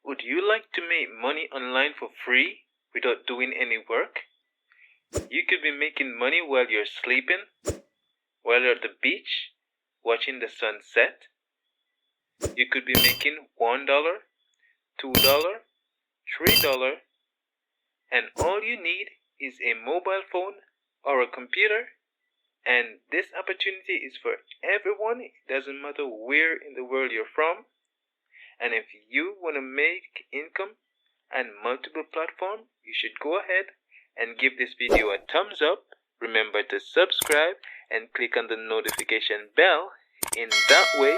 Would you like to make money online for free without doing any work? You could be making money while you're sleeping, while you're at the beach, watching the sunset. You could be making $1, $2, $3, and all you need is a mobile phone or a computer. And this opportunity is for everyone. It doesn't matter where in the world you're from. And if you want to make income on multiple platforms, you should go ahead and give this video a thumbs up. Remember to subscribe and click on the notification bell. In that way,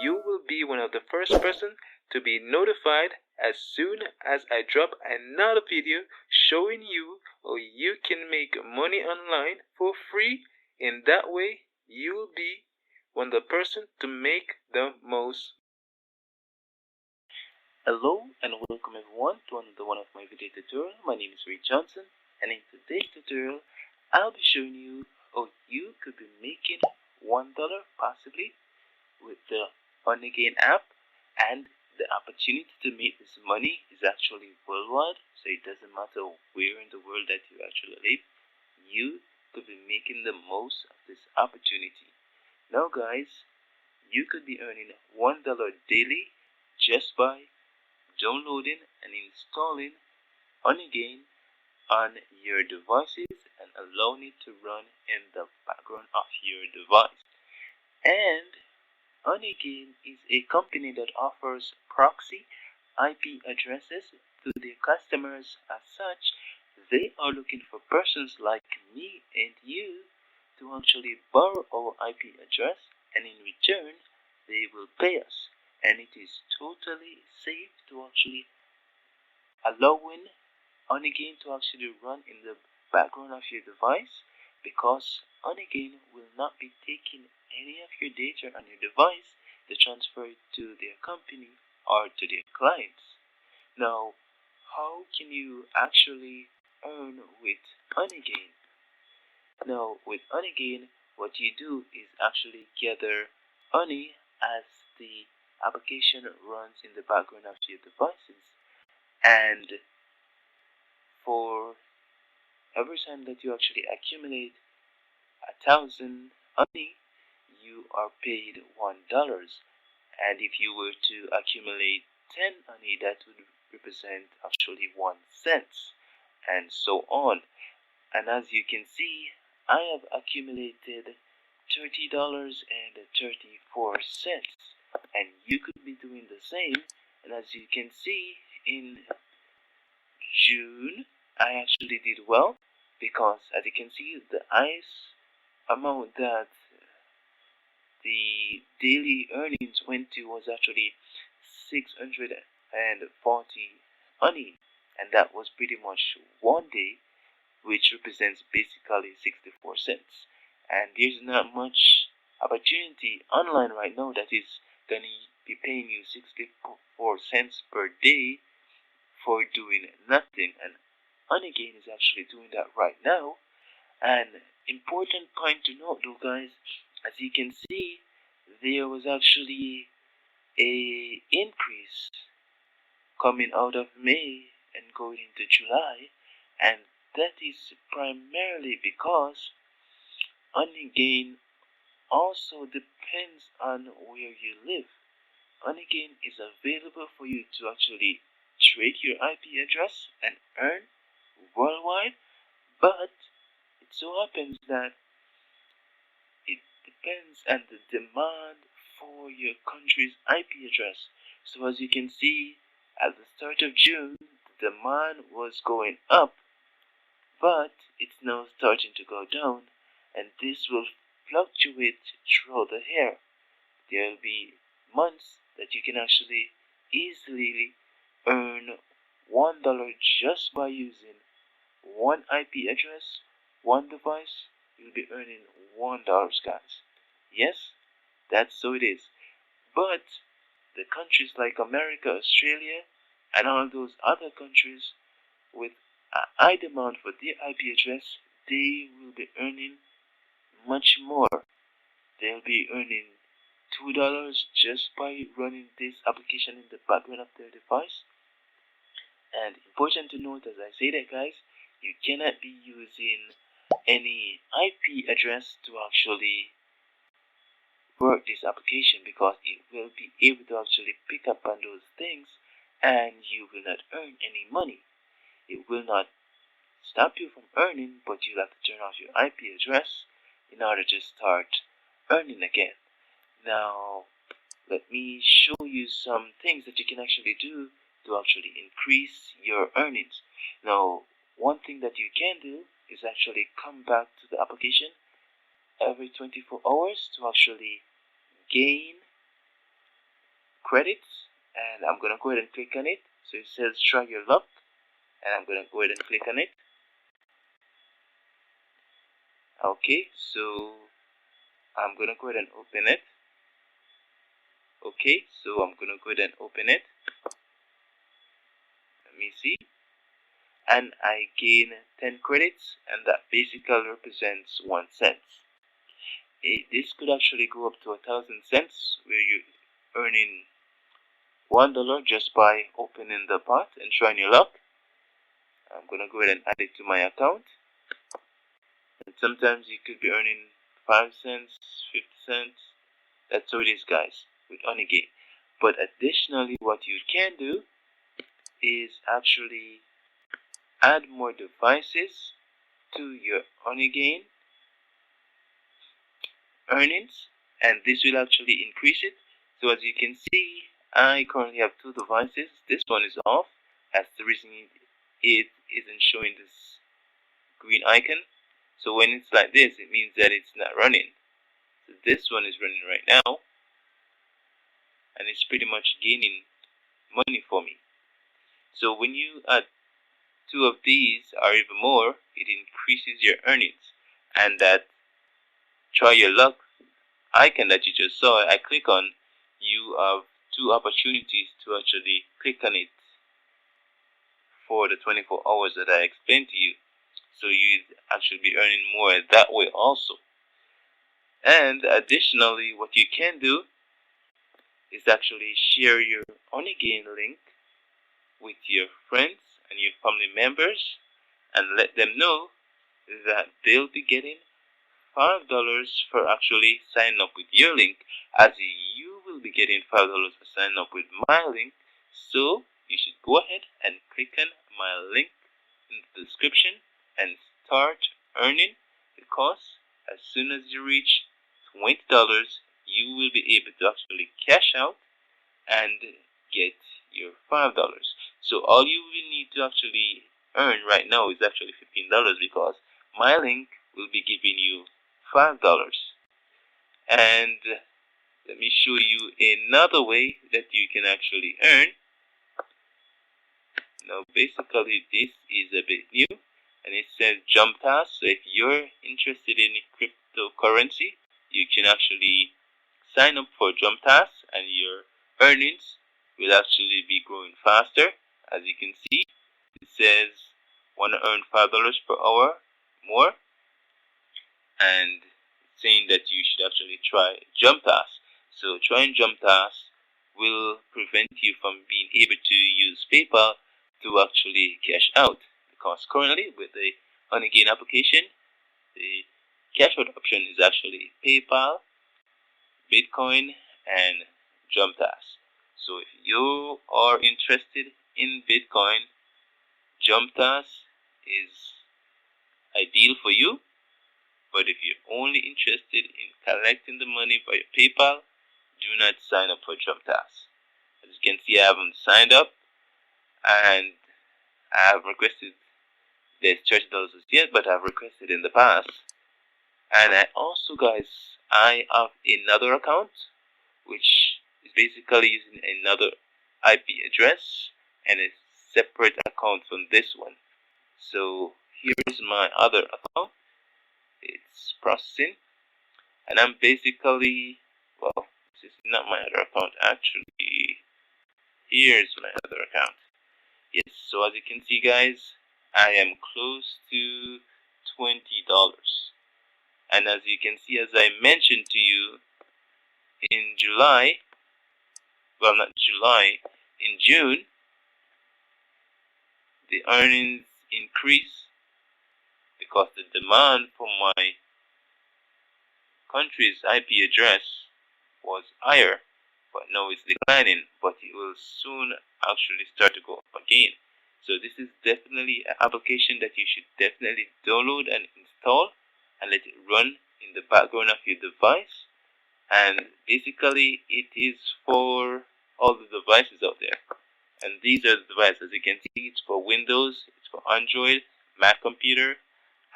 you will be one of the first person to be notified as soon as I drop another video showing you how you can make money online for free. In that way, you will be one of the person to make the most. Hello and welcome everyone to another one of my video tutorial. My name is Ray Johnson, and in today's tutorial I'll be showing you how you could be making $1 possibly with the Honeygain app, and the opportunity to make this money is actually worldwide, so it doesn't matter where in the world that you actually live, you could be making the most of this opportunity. Now guys, you could be earning $1 daily just by downloading and installing Honeygain on your devices and allowing it to run in the background of your device. And Honeygain is a company that offers proxy IP addresses to their customers. As such, they are looking for persons like me and you to actually borrow our IP address, and in return they will pay us. And it is totally safe to actually allowing Honeygain to actually run in the background of your device, because Honeygain will not be taking any of your data on your device to transfer it to their company or to their clients. Now, how can you actually earn with Honeygain? Now, with Honeygain, what you do is actually gather honey as the application runs in the background of your devices, and for every time that you actually accumulate 1,000 honey, you are paid $1. And if you were to accumulate 10 honey, that would represent actually 1 cent, and so on. And as you can see, I have accumulated $30.34, and you could be doing the same. And as you can see, in June I actually did well, because as you can see, the highest amount that the daily earnings went to was actually 640 honey, and that was pretty much 1 day, which represents basically 64 cents. And there's not much opportunity online right now that is going to be paying you 64 cents per day for doing nothing, and Honeygain is actually doing that right now. And important point to note though guys, as you can see, there was actually a increase coming out of May and going into July, and that is primarily because Honeygain also depends on where you live. Honeygain is available for you to actually trade your IP address and earn worldwide, but it so happens that it depends on the demand for your country's IP address. So as you can see, at the start of June, the demand was going up, but it's now starting to go down, and this will fluctuate throughout the year. There will be months that you can actually easily earn $1 just by using one IP address, one device. You'll be earning $1, guys. Yes, that's so it is. But the countries like America, Australia, and all those other countries with a high demand for their IP address, they will be earning much more. They'll be earning $2 just by running this application in the background of their device. And important to note, as I say that, guys, you cannot be using any IP address to actually work this application, because it will be able to actually pick up on those things and you will not earn any money. It will not stop you from earning, but you'll have to turn off your IP address in order to start earning again. Now, let me show you some things that you can actually do to actually increase your earnings. Now, one thing that you can do is actually come back to the application every 24 hours to actually gain credits, and I'm gonna go ahead and click on it. So it says try your luck, and I'm gonna go ahead and click on it. Okay, so I'm gonna go ahead and open it. Okay, so I'm gonna go ahead and open it. Let me see. And I gain 10 credits, and that basically represents 1 cent. This could actually go up to 1,000 cents, where you're earning $1 just by opening the pot and trying your luck. I'm gonna go ahead and add it to my account. And sometimes you could be earning 5 cents, 50 cents. That's how it is, guys, with Honeygain. But additionally, what you can do is actually add more devices to your Honeygain earnings, and this will actually increase it. So as you can see, I currently have 2 devices. This one is off. That's the reason it isn't showing this green icon. So when it's like this, it means that it's not running. So this one is running right now, and it's pretty much gaining money for me. So when you add 2 of these or even more, it increases your earnings. And that try your luck icon that you just saw, I click on, you have 2 opportunities to actually click on it for the 24 hours that I explained to you. So you'd actually be earning more that way also. And additionally, what you can do is actually share your Honeygain link with your friends and your family members, and let them know that they'll be getting $5 for actually signing up with your link, as you will be getting $5 for signing up with my link. So you should go ahead and click on my link in the description and start earning, because as soon as you reach $20, you will be able to actually cash out and get your $5. So all you will need to actually earn right now is actually $15, because my link will be giving you $5. And let me show you another way that you can actually earn. Now basically this is a bit new, and it says jumptask. So if you're interested in cryptocurrency, you can actually sign up for jumptask, and your earnings will actually be growing faster. As you can see, it says want to earn $5 per hour more, and saying that you should actually try jumptask. So trying jumptask will prevent you from being able to use PayPal to actually cash out, because currently with the Honeygain application, the cash out option is actually PayPal, Bitcoin, and jumptask. So if you are interested in Bitcoin, jumptask is ideal for you. But if you're only interested in collecting the money via PayPal, do not sign up for jumptask. As you can see, I haven't signed up, and I have requested there's $30 yet, but I've requested in the past. And I also, guys, I have another account which is basically using another IP address and a separate account from this one. So here's my other account. It's processing, and I'm basically, well, this is not my other account actually. Here's my other account. Yes, so as you can see, guys, I am close to $20. And as you can see, as I mentioned to you, in July, well, not July, in June, the earnings increase because the demand for my country's IP address was higher, but now it's declining, but it will soon actually start to go up again. So this is definitely an application that you should definitely download and install and let it run in the background of your device. And basically it is for all the devices out there. And these are the devices. As you can see, it's for Windows, it's for Android, Mac computer,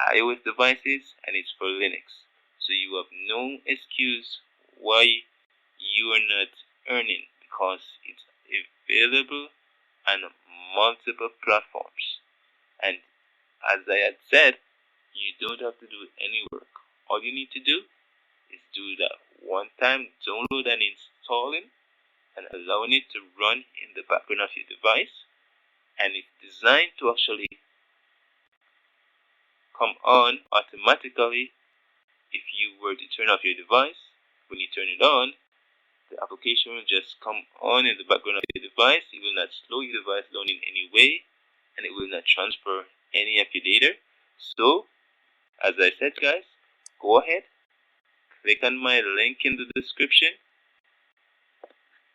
iOS devices, and it's for Linux. So you have no excuse why you are not earning, because it's available on multiple platforms. And as I had said, you don't have to do any work. All you need to do is do that one time download and installing and allowing it to run in the background of your device. And it's designed to actually come on automatically if you were to turn off your device. When you turn it on, the application will just come on in the background of your device. It will not slow your device down in any way, and it will not transfer any of your data. So, as I said, guys, go ahead, click on my link in the description,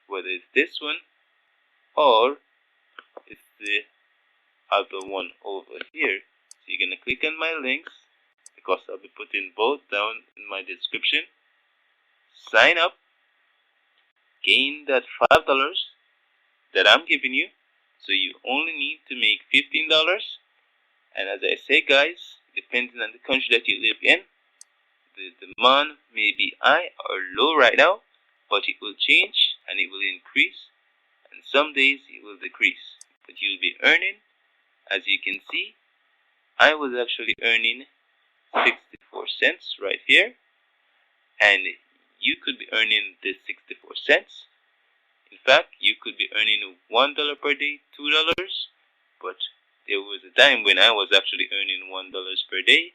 whether it's this one or it's the other one over here. So you're gonna click on my links, because I'll be putting both down in my description. Sign up, gain that $5 that I'm giving you. So you only need to make $15. And as I say, guys, depending on the country that you live in, the demand may be high or low right now, but it will change and it will increase, and some days it will decrease. But you'll be earning, as you can see, I was actually earning 64 cents right here, and you could be earning this 64 cents. In fact, you could be earning $1 per day, $2, but there was a time when I was actually earning $1 per day,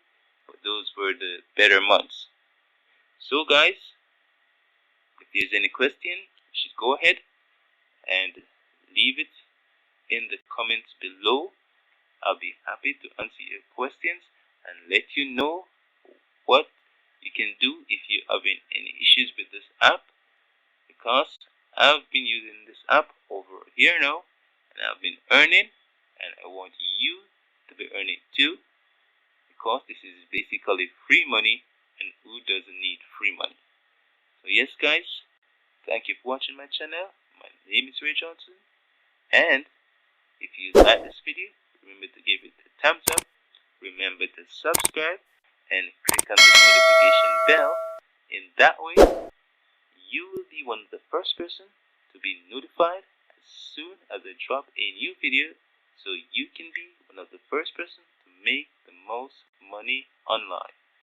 but those were the better months. So guys, if there's any question, you should go ahead and leave it in the comments below. I'll be happy to answer your questions and let you know what you can do if you're having any issues with this app, because I've been using this app over a year now and I've been earning, and I want you to be earning too, because this is basically free money, and who doesn't need free money? So yes, guys, thank you for watching my channel. My name is Ray Johnson, and if you like this video, remember to give it a thumbs up, remember to subscribe, and click on the notification bell. In that way, you will be one of the first person to be notified as soon as I drop a new video, so you can be one of the first person to make the most money online.